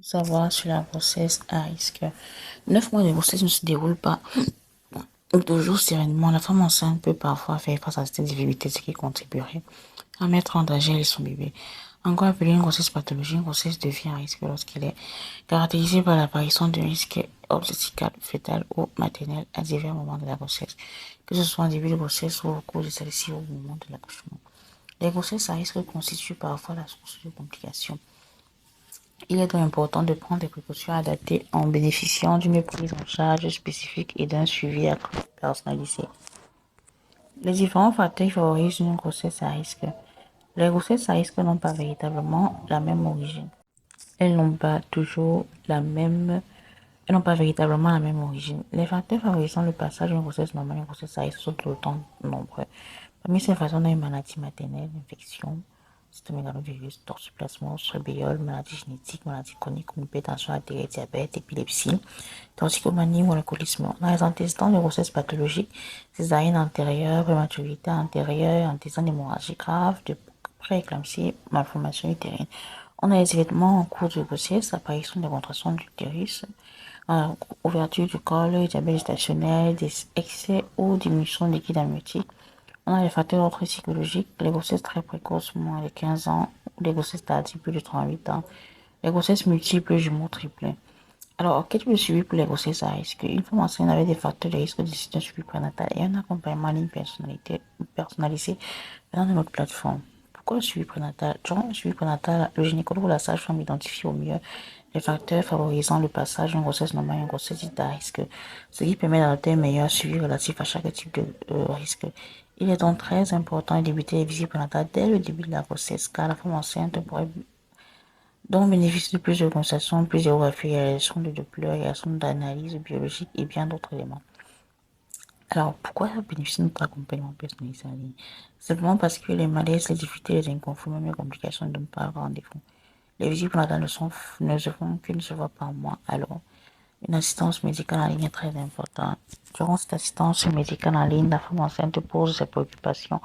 Savoir sur la grossesse à risque. 9 mois de grossesse ne se déroulent pas toujours sereinement. La femme enceinte peut parfois faire face à cette difficulté, ce qui contribuerait à mettre en danger elle et son bébé. Encore appelée une grossesse pathologique, une grossesse devient à risque lorsqu'elle est caractérisée par l'apparition de risques obstétrical, fœtal ou maternel à divers moments de la grossesse, que ce soit en début de grossesse ou au cours de celle-ci ou au moment de l'accouchement. Les grossesses à risque constituent parfois la source de complications. Il est donc important de prendre des précautions adaptées en bénéficiant d'une prise en charge spécifique et d'un suivi personnalisé. Les différents facteurs qui favorisent une grossesse à risque. Les grossesses à risque n'ont pas véritablement la même origine. Elles n'ont pas toujours la même Elles n'ont pas véritablement la même origine. Les facteurs favorisant le passage d'une grossesse normale à une grossesse à risque sont tout le temps nombreux. Parmi ces facteurs, on a une maladie maternelle, infection, cytomégalovirus, toxoplasmose, rubéole, maladie génétique, maladie chronique comme hypertension artérielle, diabète, épilepsie, toxicomanie ou alcoolisme. On a les antécédents de grossesse pathologique, césarienne antérieure, prématurité antérieure, antécédents d'hémorragie grave, de prééclampsie, malformation utérine. On a les événements en cours de grossesse, apparition des contractions de l'utérus, ouverture du col, diabète gestationnel, des excès ou diminution de liquide amniotique. On a les facteurs d'ordre psychologique, les grossesses très précoces, moins de 15 ans, ou les grossesses tardives, plus de 38 ans, les grossesses multiples, jumeaux triplés. Alors, quel type de suivi pour les grossesses à risque? Une femme enceinte avec des facteurs de risque de un suivi prénatal et un accompagnement en ligne personnalisé dans notre plateforme. Pourquoi le suivi prénatal? Durant le suivi prénatal, le gynécologue ou la sage-femme identifie au mieux les facteurs favorisant le passage d'une grossesse normale à une grossesse dite à risque, ce qui permet d'adopter un meilleur suivi relatif à chaque type de risque. Il est donc très important de débuter les visites prénatales dès le début de la grossesse, car la femme enceinte pourrait donc bénéficie de plus de consultations, plus d'échographies, réalisation de Doppler, réalisation d'analyses biologiques et bien d'autres éléments. Alors, pourquoi bénéficier de notre accompagnement personnalisé en ligne? Simplement parce que les malaises, les difficultés, les inconforts, même les complications ne donnent pas rendez-vous. Les visites prénatales ne se font qu'une seule fois par mois. Alors, une assistance médicale en ligne est très importante. Durant cette assistance médicale en ligne, la femme enceinte pose ses préoccupations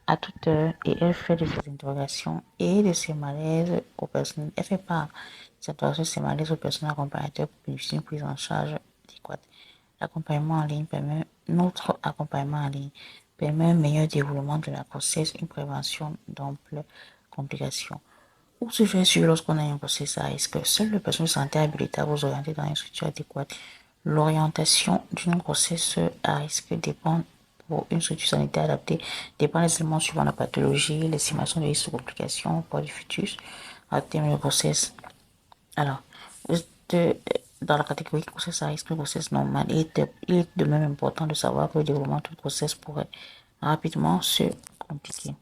à toute heure et elle fait de ses interrogations et de ses malaises aux personnes. Elle fait part de ses interrogations et de ses malaises aux personnes accompagnateurs pour bénéficier d'une prise en charge adéquate. Notre accompagnement en ligne permet un meilleur déroulement de la grossesse, une prévention d'amples complications. Où se fait suivre lorsqu'on a une grossesse à risque? Seule le personne de santé habilitée à vous orienter dans une structure adéquate. L'orientation d'une grossesse à risque dépend pour une structure sanitaire adaptée dépend des éléments suivant la pathologie, l'estimation de risque de complications, poids du fœtus, à terme de grossesse. Alors, dans la catégorie grossesse à risque, grossesse normale, il est de même important de savoir que le déroulement de grossesse pourrait rapidement se compliquer.